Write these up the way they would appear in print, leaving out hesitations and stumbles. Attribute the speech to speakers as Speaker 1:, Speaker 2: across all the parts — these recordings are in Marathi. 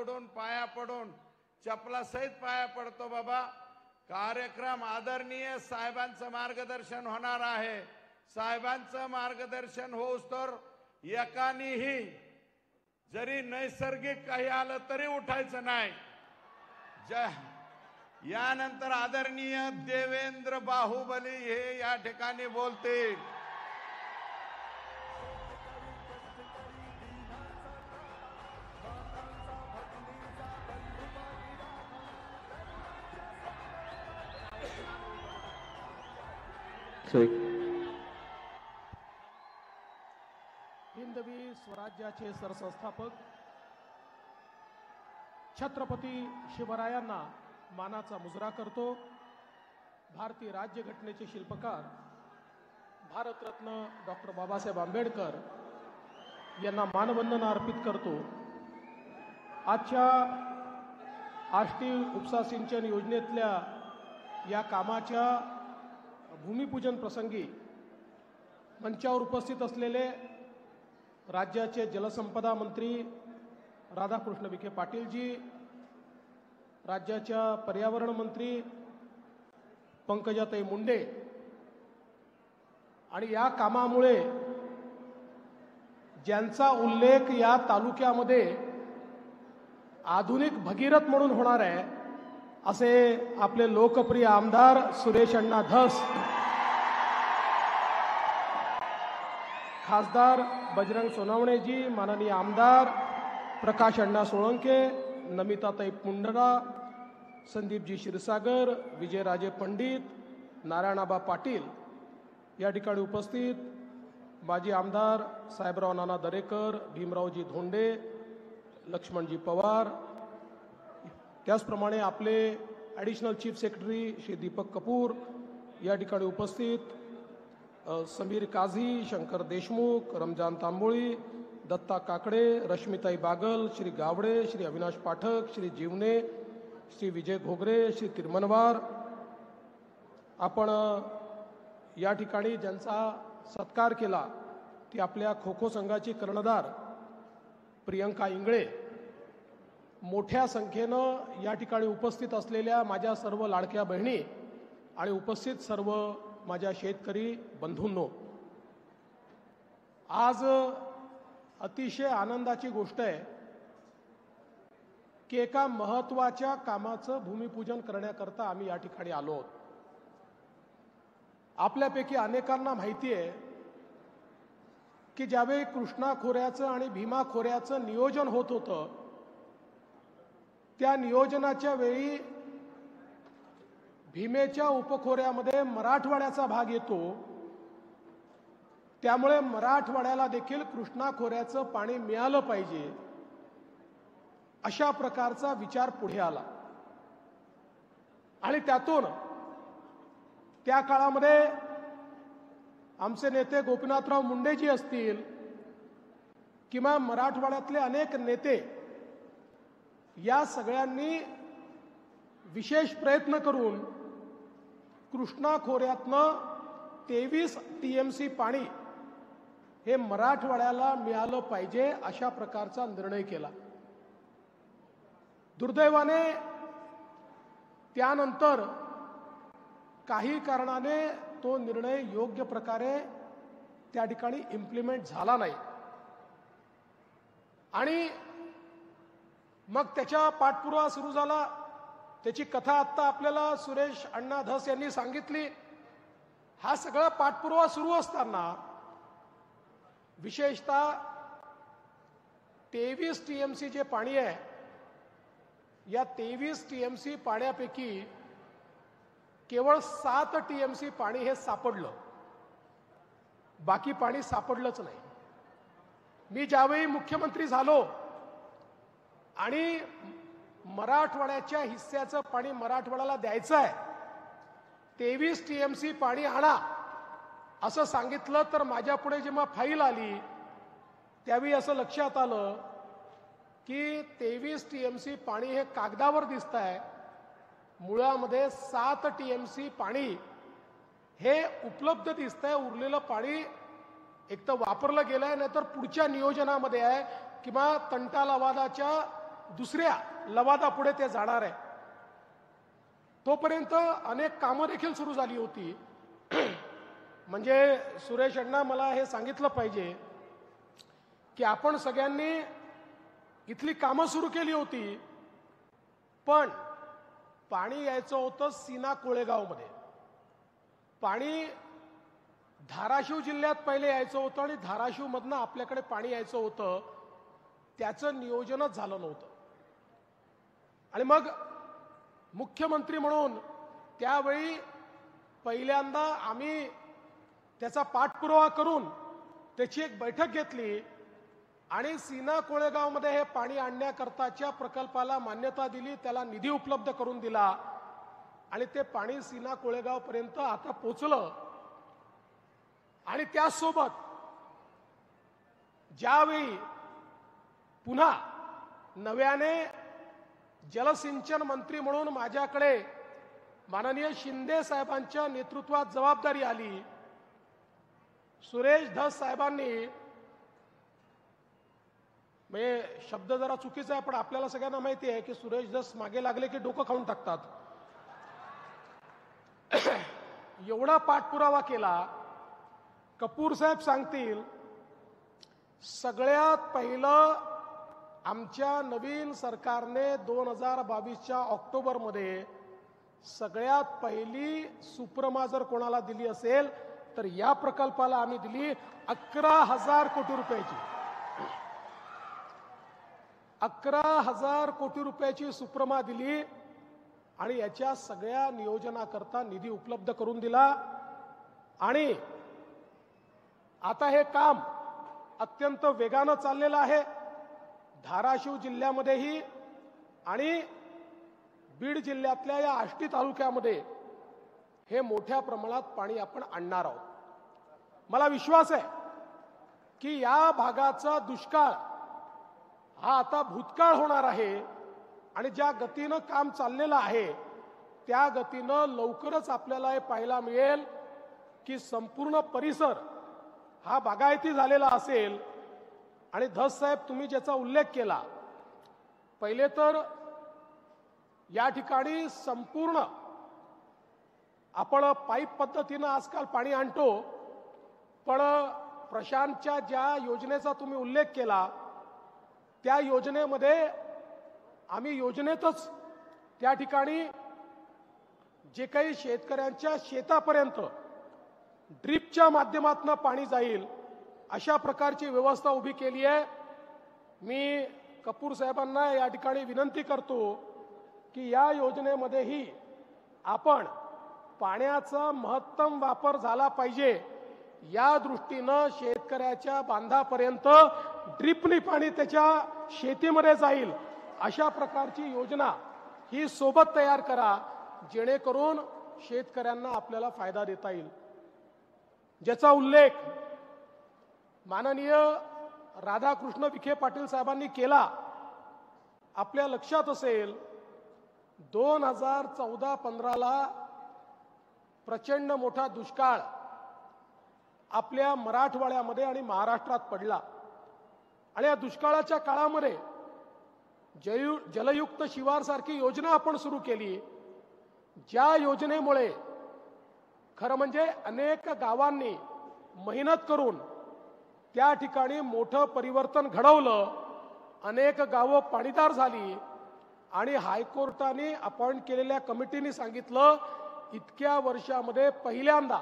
Speaker 1: जोडून पाया पडून चपलासहित पाया पडतो बाबा। कार्यक्रम आदरणीय साहेबांचं मार्गदर्शन होणार आहे। साहेबांचं मार्गदर्शन होऊस तर एकानीही जरी नैसर्गिक काही आलं तरी उठायचं नाही। यानंतर आदरणीय देवेंद्र बाहुबली हे या ठिकाणी बोलतील।
Speaker 2: हिंदवी स्वराज्याचे सरसंस्थापक छत्रपती शिवरायांना मानाचा मुजरा करतो। भारतीय राज्यघटनेचे शिल्पकार भारतरत्न डॉक्टर बाबासाहेब आंबेडकर यांना मानवंदना अर्पित करतो। आजच्या आष्टी उपसा सिंचन योजनेतल्या या कामाच्या भूमिपूजन प्रसंगी मंचावर उपस्थित असलेले राज्याचे जलसंपदा मंत्री राधाकृष्ण विखे पाटीलजी, राज्याच्या पर्यावरण मंत्री पंकजाताई मुंडे आणि या कामामुळे ज्यांचा उल्लेख या तालुक्यामध्ये आधुनिक भगीरथ म्हणून होणार आहे असे आपले लोकप्रिय आमदार सुरेश अण्णा धस, खासदार बजरंग सोनवणेजी, माननीय आमदार प्रकाश अण्णा सोळंके, नमिताताई पुंडरा, संदीपजी क्षीरसागर, विजयराजे पंडित, नारायणाबा पाटील या ठिकाणी उपस्थित माजी आमदार साहेबराव नाना दरेकर, भीमरावजी धोंडे, लक्ष्मणजी पवार, त्याचप्रमाणे आपले additional chief secretary Shri Deepak Kapoor या ठिकाणी उपस्थित, समीर काझी, शंकर देशमुख, रमजान तांबोळी, दत्ता काकडे, रश्मिताई बागल, श्री गावडे, श्री अविनाश पाठक, श्री जीवने, श्री विजय घोगरे, श्री तिरमनवार, आपण या ठिकाणी ज्यांचा सत्कार केला ती आपल्या खो खो संघाची कर्णधार प्रियंका इंगळे, मोठ्या संख्येनं या ठिकाणी उपस्थित असलेल्या माझ्या सर्व लाडक्या बहिणी आणि उपस्थित सर्व माझ्या शेतकरी बंधूंनो, आज अतिशय आनंदाची गोष्ट आहे की एका महत्त्वाच्या कामाचं भूमिपूजन करण्याकरता आम्ही या ठिकाणी आलो आहोत। आपल्यापैकी अनेकांना माहिती आहे की ज्यावेळी कृष्णा खोऱ्याचं आणि भीमा खोऱ्याचं नियोजन होत होतं त्या नियोजनाच्या वेळी भीमेच्या उपखोऱ्यामध्ये मराठवाड्याचा भाग येतो, त्यामुळे मराठवाड्याला देखील कृष्णा खोऱ्याचं पाणी मिळालं पाहिजे अशा प्रकारचा विचार पुढे आला आणि त्यातून त्या काळामध्ये आमचे नेते गोपीनाथराव मुंडेजी असतील किंवा मराठवाड्यातले अनेक नेते या सगळ्यांनी विशेष प्रयत्न करून कृष्णा खोऱ्यातनं 23 TMC पाणी हे मराठवाड्याला मिळालं पाहिजे अशा प्रकारचा निर्णय केला। दुर्दैवाने त्यानंतर काही कारणाने तो निर्णय योग्य प्रकारे त्या ठिकाणी इम्प्लिमेंट झाला नाही आणि मग त्याच्या पाठपुरावा सुरू झाला। त्याची कथा आत्ता आपल्याला सुरेश अण्णा धस यांनी सांगितली। हा सगळा पाठपुरावा सुरू असताना विशेषतः 23 TMC जे पाणी आहे या 23 TMC पाण्यापैकी केवळ 7 TMC पाणी हे सापडलं, बाकी पाणी सापडलंच नाही। मी ज्यावेळी मुख्यमंत्री झालो आणि मराठवाड्याच्या हिस्स्याचं पाणी मराठवाड्याला द्यायचं आहे, 23 TMC पाणी आणा असं सांगितलं तर माझ्या पुढे जेव्हा फाईल आली त्यावेळी असं लक्षात आलं की 23 TMC पाणी हे कागदावर दिसत आहे, मुळामध्ये 7 TMC पाणी हे उपलब्ध दिसतंय। उरलेलं पाणी एक तर वापरलं गेलंय, नाहीतर पुढच्या नियोजनामध्ये आहे किंवा तंटा लवादाच्या दुसऱ्या लवादापुढे ते जाणार आहे. तोपर्यंत अनेक कामं देखील सुरू झाली होती. म्हणजे सुरेश अण्णा मला हे सांगितलं पाहिजे की आपण सगळ्यांनी इथली कामं सुरू केली होती, पण पाणी यायचं होतं सीना कोळेगावमध्ये. पाणी धाराशिव जिल्ह्यात पहिले यायचं होतं आणि धाराशिवमधनं आपल्याकडे पाणी यायचं होतं. त्याचं नियोजनच झालं नव्हतं. आणि मग मुख्यमंत्री म्हणून त्यावेळी पहिल्यांदा आम्ही त्याचा पाठपुरावा करून त्याची एक बैठक घेतली आणि सीना कोळेगावमध्ये हे पाणी आणण्याकरताच्या प्रकल्पाला मान्यता दिली, त्याला निधी उपलब्ध करून दिला आणि ते पाणी सीना कोळेगावपर्यंत आता पोचलं. आणि त्यासोबत ज्यावेळी पुन्हा नव्याने जलसिंचन मंत्री म्हणून माझ्याकडे माननीय शिंदे साहेबांच्या नेतृत्वात जबाबदारी आली, सुरेश धस साहेबांनी, म्हणजे शब्द जरा चुकीचा आहे पण आपल्याला सगळ्यांना माहिती आहे की सुरेश धस मागे लागले की डोकं खाऊन टाकतात. एवढा पाठपुरावा केला. कपूर साहेब सांगतील, सगळ्यात पहिलं आमच्या नवीन सरकारने 2022च्या ऑक्टोबरमध्ये सगळ्यात पहिली सुप्रमा जर कोणाला दिली असेल तर या प्रकल्पाला आम्ही दिली 11,000 कोटी रुपयाची. 11,000 कोटी रुपयाची सुप्रमा दिली आणि याच्या सगळ्या नियोजनाकरता निधी उपलब्ध करून दिला. आणि आता हे काम अत्यंत वेगानं चाललेलं आहे. धाराशिव जिल्ह्यामध्येही आणि बीड जिल्ह्यातल्या या आष्टी तालुक्यामध्ये हे मोठ्या प्रमाणात पाणी आपण आणणार आहोत. मला विश्वास आहे की या भागाचा दुष्काळ हा आता भूतकाळ होणार आहे आणि ज्या गतीनं काम चाललेलं आहे त्या गतीनं लवकरच आपल्याला हे पाहायला मिळेल की संपूर्ण परिसर हा बागायती झालेला असेल. आणि धस साहेब, तुम्ही ज्याचा उल्लेख केला, पहिले तर या ठिकाणी संपूर्ण आपण पाईप पद्धतीनं आजकाल पाणी आणतो, पण प्रशांतच्या ज्या योजनेचा तुम्ही उल्लेख केला त्या योजनेमध्ये आम्ही योजनेतच त्या ठिकाणी जे काही शेतकऱ्यांच्या शेतापर्यंत ड्रिपच्या माध्यमातून पाणी जाईल अशा प्रकारची व्यवस्था उभी केली आहे. मी कपूर साहेबांना या ठिकाणी विनंती करतो की या योजनेमध्येही आपण पाण्याचा महत्तम वापर झाला पाहिजे या दृष्टीनं शेतकऱ्याच्या बांधापर्यंत ड्रिपनी पाणी त्याच्या शेतीमध्ये जाईल अशा प्रकारची योजना ही सोबत तयार करा, जेणेकरून शेतकऱ्यांना आपल्याला फायदा देता येईल. ज्याचा उल्लेख माननीय राधाकृष्ण विखे पाटील साहेबांनी केला. आपल्या लक्षात असेल 2014-15ला प्रचंड मोठा दुष्काळ आपल्या मराठवाड्यामध्ये आणि महाराष्ट्रात पडला आणि या दुष्काळाच्या काळामध्ये जलयुक्त शिवार सारखी योजना आपण सुरू केली, ज्या योजनेमुळे खरं म्हणजे अनेक गावांनी मेहनत करून त्या ठिकाणी मोठं परिवर्तन घडवलं. अनेक गावं पाणीदार झाली आणि हायकोर्टाने अपॉइंट केलेल्या कमिटीने सांगितलं इतक्या वर्षामध्ये पहिल्यांदा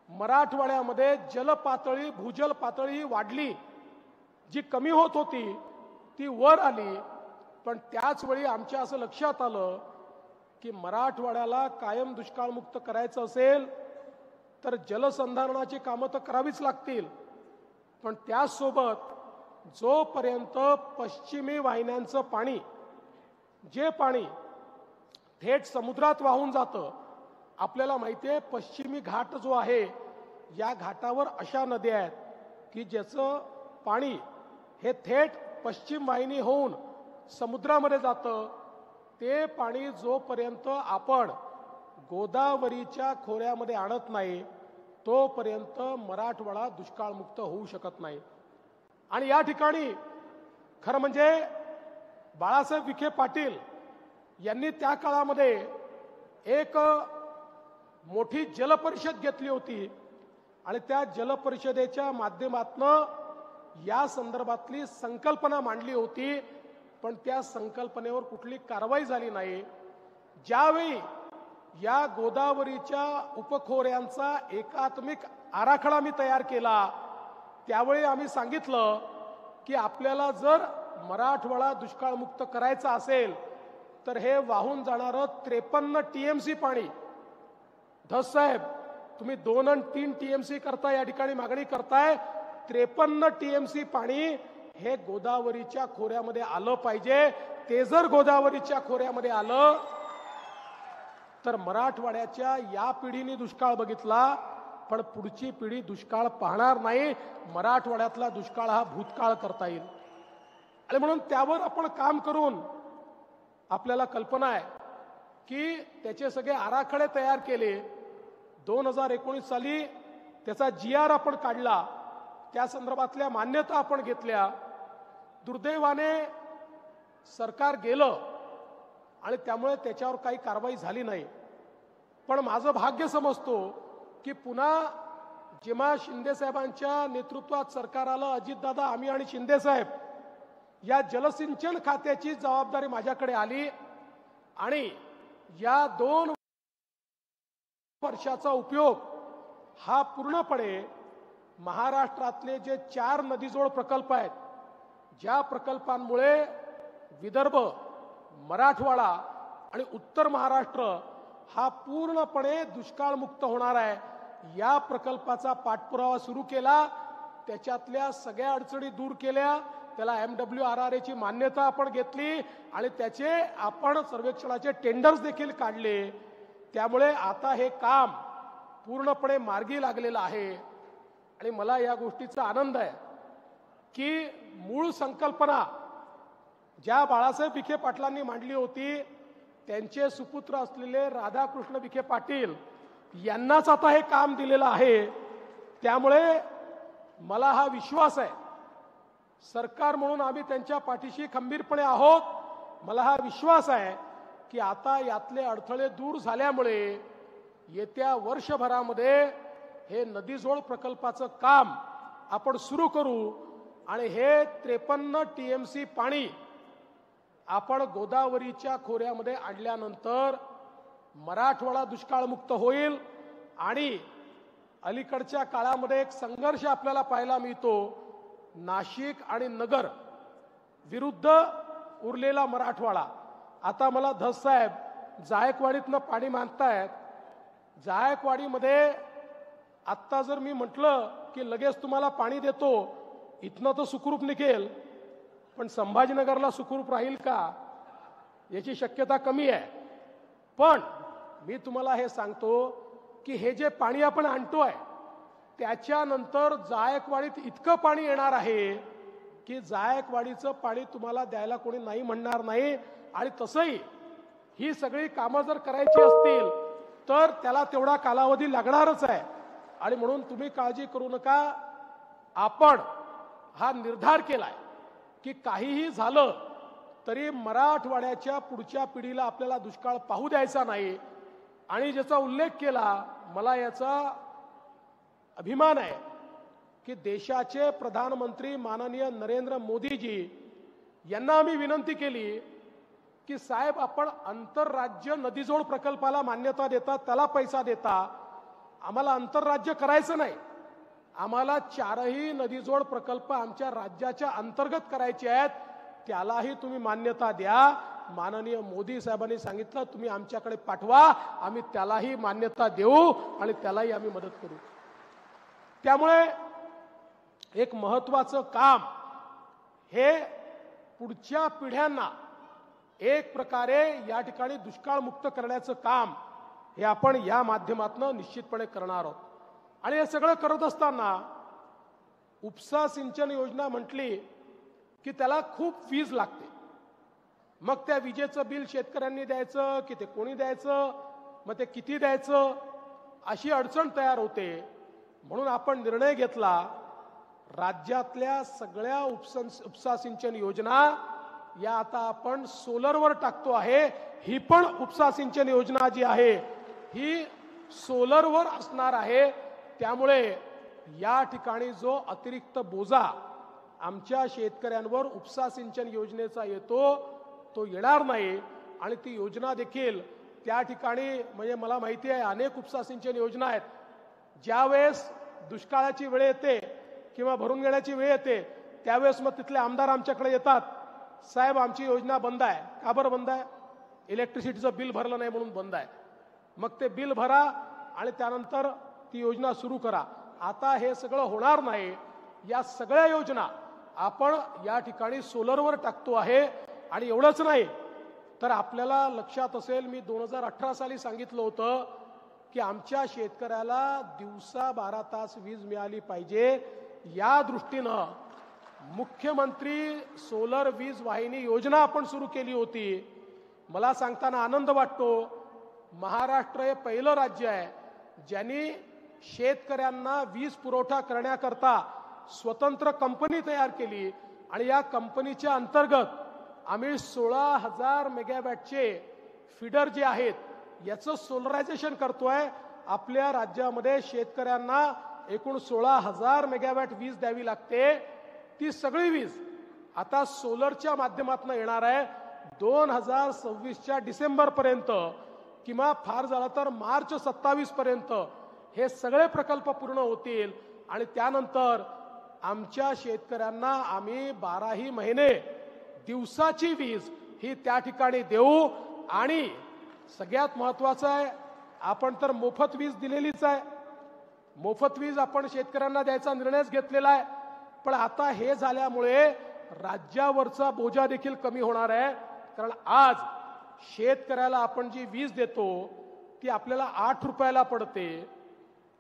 Speaker 2: मराठवाड्यामध्ये जलपातळी, भूजल पातळी वाढली. जी कमी होत होती ती वर आली. पण त्याच वेळी आमच्या असं लक्षात आलं की मराठवाड्याला कायम दुष्काळमुक्त करायचं असेल तर जलसंधारणाची कामं तर करावीच लागतील, पण त्यासोबत जोपर्यंत पश्चिमी वाहिन्यांचं पाणी, जे पाणी थेट समुद्रात वाहून जातं, आपल्याला माहिती आहे पश्चिमी घाट जो आहे या घाटावर अशा नद्या आहेत की ज्याचं पाणी हे थेट पश्चिम वाहिनी होऊन समुद्रामध्ये जातं. ते पाणी जोपर्यंत आपण गोदावरीच्या खोऱ्यामध्ये आणत नाही तोपर्यंत मराठवाडा दुष्काळमुक्त होऊ शकत नाही. आणि या ठिकाणी खरं म्हणजे बाळासाहेब विखे पाटील यांनी त्या काळामध्ये एक मोठी जलपरिषद घेतली होती आणि त्या जलपरिषदेच्या माध्यमातून या संदर्भातली संकल्पना मांडली होती, पण त्या संकल्पनेवर कुठली कारवाई झाली नाही. ज्यावेळी या गोदावरीच्या उपखोऱ्यांचा एकात्मिक आराखडा मी तयार केला, त्यावेळी आम्ही सांगितलं की आपल्याला जर मराठवाडा दुष्काळमुक्त करायचा असेल तर हे वाहून जाणारं 53 TMC पाणी, धस साहेब तुम्ही 2 आणि 3 TMC करता या ठिकाणी मागणी करताय, 53 TMC पाणी हे गोदावरीच्या खोऱ्यामध्ये आलं पाहिजे. ते जर गोदावरीच्या खोऱ्यामध्ये आलं तर मराठवाड्याच्या या पिढीने दुष्काळ बघितला, पण पुढची पिढी दुष्काळ पाहणार नाही. मराठवाड्यातला दुष्काळ हा भूतकाळ करता येईल. आणि म्हणून त्यावर आपण काम करून आपल्याला कल्पना आहे की त्याचे सगळे आराखडे तयार केले. 2019 साली त्याचा GR आपण काढला, त्या संदर्भातल्या मान्यता आपण घेतल्या. दुर्दैवाने सरकार गेलं आणि त्यामुळे त्याच्यावर काही कारवाई झाली नाही. पण माझं भाग्य समजतो की पुन्हा जेव्हा शिंदे साहेबांच्या नेतृत्वात सरकार आलं, अजितदादा, आम्ही आणि शिंदे साहेब, या जलसिंचन खात्याची जबाबदारी माझ्याकडे आली आणि या 2 वर्षाचा उपयोग हा पूर्णपणे महाराष्ट्रातले जे 4 नदीजोड प्रकल्प आहेत, ज्या प्रकल्पांमुळे विदर्भ, मराठवाडा आणि उत्तर महाराष्ट्र हा पूर्णपणे दुष्काळमुक्त होणार आहे, या प्रकल्पाचा पाठपुरावा सुरू केला. त्याच्यातल्या सगळ्या अडचणी दूर केल्या. त्याला MWRRA ची मान्यता आपण घेतली आणि त्याचे आपण सर्वेक्षणाचे टेंडर्स देखील काढले. त्यामुळे आता हे काम पूर्णपणे मार्गी लागलेलं आहे. आणि मला या गोष्टीचा आनंद आहे की मूळ संकल्पना ज्या बाळासाहेब विखे पाटलांनी मांडली होती, त्यांचे सुपुत्र असलेले राधाकृष्ण विखे पाटील यांनाच आता हे काम दिलेलं आहे. त्यामुळे मला हा विश्वास आहे, सरकार म्हणून आम्ही त्यांच्या पाठीशी खंबीरपणे आहोत. मला हा विश्वास आहे की आता यातले अडथळे दूर झाल्यामुळे येत्या वर्षभरामध्ये हे नदीजोड प्रकल्पाचं काम आपण सुरू करू आणि हे 53 TMC पाणी आपण गोदावरीच्या खोऱ्यामध्ये आणल्यानंतर मराठवाडा दुष्काळमुक्त होईल. आणि अलीकडच्या काळामध्ये एक संघर्ष आपल्याला पाहायला मिळतो, नाशिक आणि नगर विरुद्ध उरलेला मराठवाडा. आता मला धस साहेब जायकवाडीतनं पाणी मागतायत. जायकवाडीमध्ये आत्ता जर मी म्हटलं की लगेच तुम्हाला पाणी देतो, इथनं तर सुखरूप निघेल, पण संभाजीनगरला सुखरूप राहील का याची शक्यता कमी आहे. पण मी तुम्हाला हे सांगतो की हे जे पाणी आपण आणतोय त्याच्यानंतर जायकवाडीत इतकं पाणी येणार आहे की जायकवाडीचं पाणी तुम्हाला द्यायला कोणी नाही म्हणणार नाही. आणि तसंही ही सगळी कामं जर करायची असतील तर त्याला तेवढा कालावधी लागणारच आहे. आणि म्हणून तुम्ही काळजी करू नका. आपण हा निर्धार केलाय की काहीही झालं तरी मराठवाड्याच्या पुढच्या पिढीला आपल्याला दुष्काळ पाहू द्यायचा नाही. आणि ज्याचा उल्लेख केला, मला याचा अभिमान आहे की देशाचे प्रधानमंत्री माननीय नरेंद्र मोदीजी यांना आम्ही विनंती केली की साहेब आपण आंतरराज्य नदीजोड प्रकल्पाला मान्यता देता, त्याला पैसा देता, आम्हाला आंतरराज्य करायचं नाही, आम्हाला 4ही नदीजोड प्रकल्प आमच्या राज्याच्या अंतर्गत करायचे आहेत, त्यालाही तुम्ही मान्यता द्या. माननीय मोदी साहेबांनी सांगितलं तुम्ही आमच्याकडे पाठवा, आम्ही त्यालाही मान्यता देऊ आणि त्यालाही आम्ही मदत करू. त्यामुळे एक महत्त्वाचं काम हे पुढच्या पिढ्यांना एक प्रकारे या ठिकाणी दुष्काळमुक्त करण्याचं काम हे आपण या माध्यमातून निश्चितपणे करणार आहोत. आणि हे सगळं करत असताना उपसा सिंचन योजना म्हटली की त्याला खूप वीज लागते. मग त्या विजेचं बिल शेतकऱ्यांनी द्यायचं की ते कोणी द्यायचं, मग ते किती द्यायचं, अशी अडचण तयार होते. म्हणून आपण निर्णय घेतला राज्यातल्या सगळ्या उपसा सिंचन योजना या आता आपण सोलरवर टाकतो आहे. ही पण उपसा सिंचन योजना जी आहे ही सोलरवर असणार आहे. त्यामुळे या ठिकाणी जो अतिरिक्त बोजा आमच्या शेतकऱ्यांवर उपसा सिंचन योजनेचा येतो तो येणार नाही. आणि ती योजना देखील त्या ठिकाणी म्हणजे मला माहिती आहे अनेक उपसा सिंचन योजना आहेत. ज्यावेळेस दुष्काळाची वेळ येते किंवा भरून घेण्याची वेळ येते त्यावेळेस मग तिथले आमदार आमच्याकडे येतात, साहेब आमची योजना बंद आहे. का बरं बंद आहे? इलेक्ट्रिसिटीचं बिल भरलं नाही म्हणून बंद आहे. मग ते बिल भरा आणि त्यानंतर ती योजना सुरू करा. आता हे सगळं होणार नाही. या सगळ्या योजना आपण या ठिकाणी सोलरवर टाकतो आहे. आणि एवढंच नाही तर आपल्याला लक्षात असेल मी 2018 साली सांगितलं होतं की आमच्या शेतकऱ्याला दिवसा 12 तास वीज मिळाली पाहिजे. या दृष्टीनं मुख्यमंत्री सोलर वीज वाहिनी योजना आपण सुरू केली होती. मला सांगताना आनंद वाटतो, महाराष्ट्र हे पहिलं राज्य आहे ज्यांनी शेतकऱ्यांना वीज पुरवठा करण्याकरता स्वतंत्र कंपनी तयार केली. आणि या कंपनीच्या अंतर्गत आम्ही 16,000 मेगावॅटचे फीडर जे आहेत याचं सोलरायझेशन करतोय. आपल्या राज्यामध्ये शेतकऱ्यांना एकूण 16,000 मेगावॅट वीज द्यावी लागते. ती सगळी वीज आता सोलरच्या माध्यमातून येणार आहे. 2026च्या डिसेंबर पर्यंत किंवा फार झालं तर मार्च 27 पर्यंत हे सगळे प्रकल्प पूर्ण होतील. आणि त्यानंतर आमच्या शेतकऱ्यांना आम्ही 12ही महिने दिवसाची वीज ही त्या ठिकाणी देऊ. आणि सगळ्यात महत्वाचं आहे आपण तर मोफत वीज दिलेलीच आहे. मोफत वीज आपण शेतकऱ्यांना द्यायचा निर्णयच घेतलेला आहे. पण आता हे झाल्यामुळे राज्यावरचा बोजा देखील कमी होणार आहे. कारण आज शेतकऱ्याला आपण जी वीज देतो ती आपल्याला 8 रुपयाला पडते.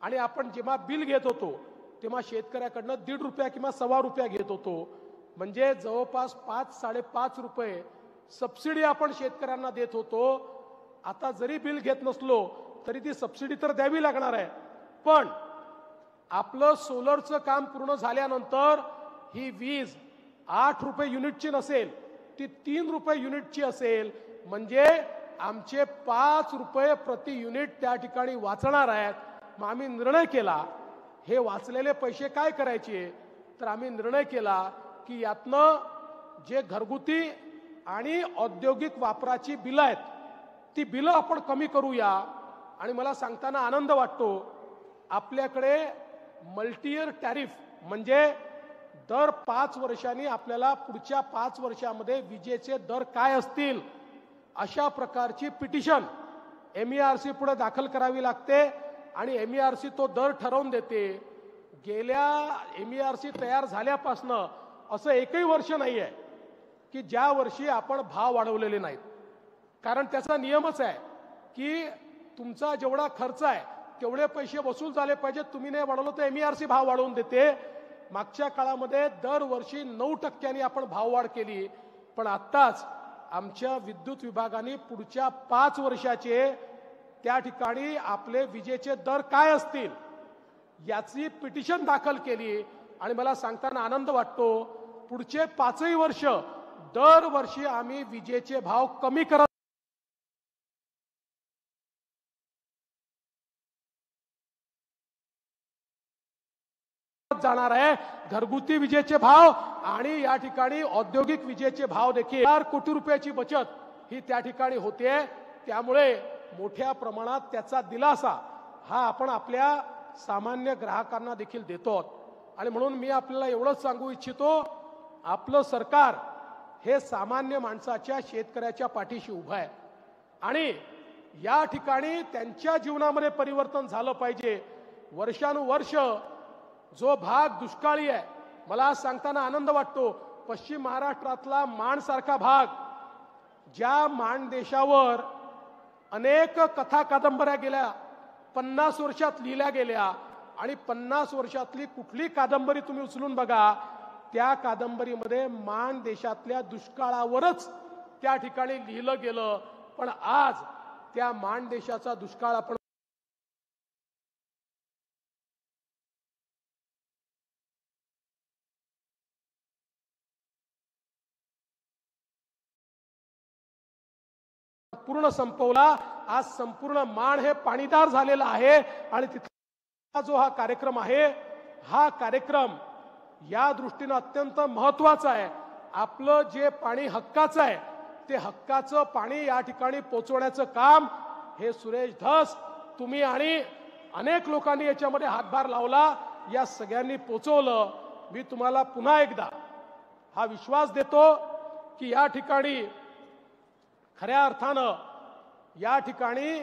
Speaker 2: आणि आपण जेव्हा बिल घेत होतो तेव्हा शेतकऱ्याकडनं ₹1.5 किंवा ₹1.25 घेत होतो. म्हणजे जवळपास 5-5.5 रुपये सबसिडी आपण शेतकऱ्यांना देत होतो. आता जरी बिल घेत नसलो तरी ती सबसिडी तर द्यावी लागणार आहे. पण आपलं सोलरचं काम पूर्ण झाल्यानंतर ही वीज 8 रुपये युनिटची नसेल, ती 3 रुपये युनिटची असेल. म्हणजे आमचे 5 रुपये प्रति युनिट त्या ठिकाणी वाचणार आहेत. मग आम्ही निर्णय केला हे वाचलेले पैसे काय करायचे, तर आम्ही निर्णय केला की यातनं जे घरगुती आणि औद्योगिक वापराची बिलं आहेत ती बिलं आपण कमी करूया. आणि मला सांगताना आनंद वाटतो आपल्याकडे मल्टी इयर टॅरिफ म्हणजे दर 5 वर्षांनी आपल्याला पुढच्या 5 वर्षांमध्ये विजेचे दर काय असतील अशा प्रकारची पिटिशन MERC पुढे दाखल करावी लागते. आणि MERC तो दर ठरवून देते. गेल्या MERC तयार झाल्यापासनं असं एकही वर्ष नाही आहे की ज्या वर्षी आपण भाव वाढवलेले नाहीत. कारण त्याचा नियमच आहे की तुमचा जेवढा खर्च आहे तेवढे पैसे वसूल झाले पाहिजेत. तुम्ही नाही वाढवलं तर MERC भाव वाढवून देते. मागच्या काळामध्ये दरवर्षी 9% आपण भाववाढ केली. पण आत्ताच आमच्या विद्युत विभागाने पुढच्या 5 वर्षाचे त्या ठिकाणी आपले विजेचे दर काय असतील याची पिटिशन दाखल केली. आणि मला सांगताना आनंद वाटतो पुढचे 5ही वर्ष दरवर्षी आम्ही विजेचे भाव कमी करत जाणार आहे. घरगुती विजेचे भाव आणि या ठिकाणी औद्योगिक विजेचे भाव देखील 4 कोटी रुपयाची बचत ही त्या ठिकाणी होते. त्यामुळे मोठ्या प्रमाणात त्याचा दिलासा हा आपण आपल्या सामान्य ग्राहकांना देखील देतो. आणि म्हणून मी आपल्याला एवढंच सांगू इच्छितो आपलं सरकार हे सामान्य माणसाच्या शेतकऱ्याच्या पाठीशी उभं आहे. आणि या ठिकाणी त्यांच्या जीवनामध्ये परिवर्तन झालं पाहिजे. वर्षानुवर्ष जो भाग दुष्काळी आहे मला आज सांगताना आनंद वाटतो पश्चिम महाराष्ट्रातला माणसारखा भाग ज्या माणदेशावर अनेक कथा कादंबऱ्या गेल्या 50 वर्षात लिहिल्या गेल्या आणि 50 वर्षातली कुठली कादंबरी तुम्ही उचलून बघा त्या कादंबरीमध्ये माणदेशातल्या दुष्काळावरच त्या ठिकाणी लिहिलं गेलं. पण आज त्या माणदेशाचा दुष्काळ आपण संपूर्ण संपवला. आज संपूर्ण माण हे पाणीदार झालेलं आहे आणि तिथला जो हा कार्यक्रम आहे, हा कार्यक्रम या दृष्टीने अत्यंत महत्वाचा आहे. आपलं जे पाणी हक्काचं आहे ते हक्काचं पाणी या ठिकाणी पोहोचवण्याचं काम हे सुरेश धस, तुम्ही आणि अनेक लोकांनी याच्यामध्ये हातभार लावला, या सगळ्यांनी पोहोचवलं. मी तुम्हाला पुन्हा एकदा हा विश्वास देतो की या ठिकाणी खऱ्या अर्थानं या ठिकाणी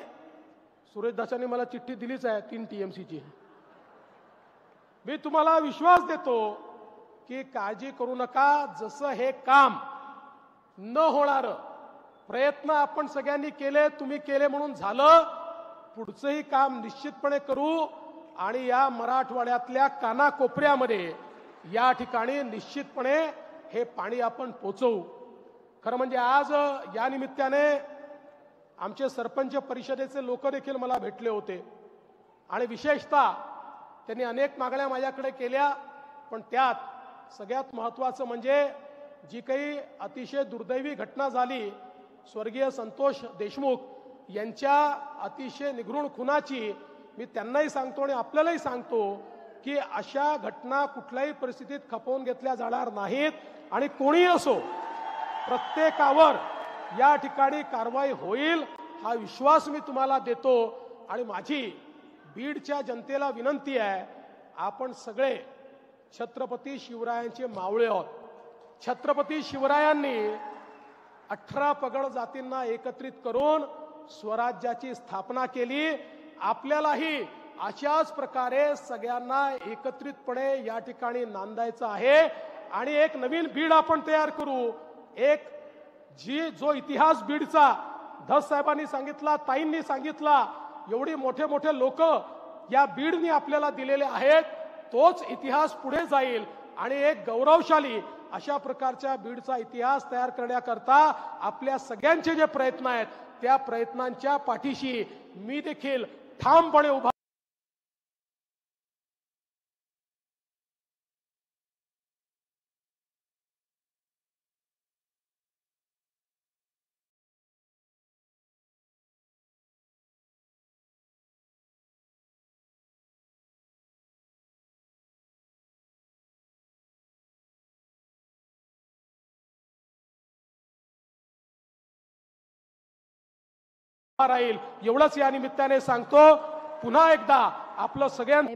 Speaker 2: सुरेश दासांनी मला चिठ्ठी दिलीच आहे 3 TMCची. मी तुम्हाला विश्वास देतो की काळजी करू नका. जसं हे काम न होणार प्रयत्न आपण सगळ्यांनी केले, तुम्ही केले म्हणून झालं, पुढचंही काम निश्चितपणे करू आणि या मराठवाड्यातल्या कानाकोपऱ्यामध्ये या ठिकाणी निश्चितपणे हे पाणी आपण पोचवू. खरं म्हणजे आज या निमित्ताने आमचे सरपंच परिषदेचे लोक देखील मला भेटले होते आणि विशेषतः त्यांनी अनेक मागण्या माझ्याकडे केल्या, पण त्यात सगळ्यात महत्त्वाचं म्हणजे जी काही अतिशय दुर्दैवी घटना झाली स्वर्गीय संतोष देशमुख यांच्या अतिशय निगृण खुनाची, मी त्यांनाही सांगतो आणि आपल्यालाही सांगतो की अशा घटना कुठल्याही परिस्थितीत खपवून घेतल्या जाणार नाहीत आणि कोणीही असो प्रत्येकावर या ठिकाणी कारवाई होईल, हा विश्वास मी तुम्हाला देतो. आणि माझी बीडच्या जनतेला विनंती आहे, आपण सगळे छत्रपती शिवरायांचे मावळे आहोत. छत्रपती शिवरायांनी 18 पगड जातींना एकत्रित करून स्वराज्याची स्थापना केली. आपल्यालाही अशाच प्रकारे सगळ्यांना एकत्रितपणे या ठिकाणी नांदायचं आहे आणि एक नवीन बीड आपण तयार करू. एक जो इतिहास बीडचा धस साहेबांनी सांगितला, ताईंनी सांगितला, एवढी मोठे मोठे लोक या बीडनी आपल्याला दिलेले आहेत, तोच इतिहास पुढे जाईल आणि एक गौरवशाली अशा प्रकारच्या बीडचा इतिहास तयार करण्याकरता आपल्या सगळ्यांचे जे प्रयत्न आहेत त्या प्रयत्नांच्या पाठीशी मी देखील ठामपणे उभा राहील एवढंच या निमित्ताने सांगतो. पुन्हा एकदा आपलं सगळ्यांना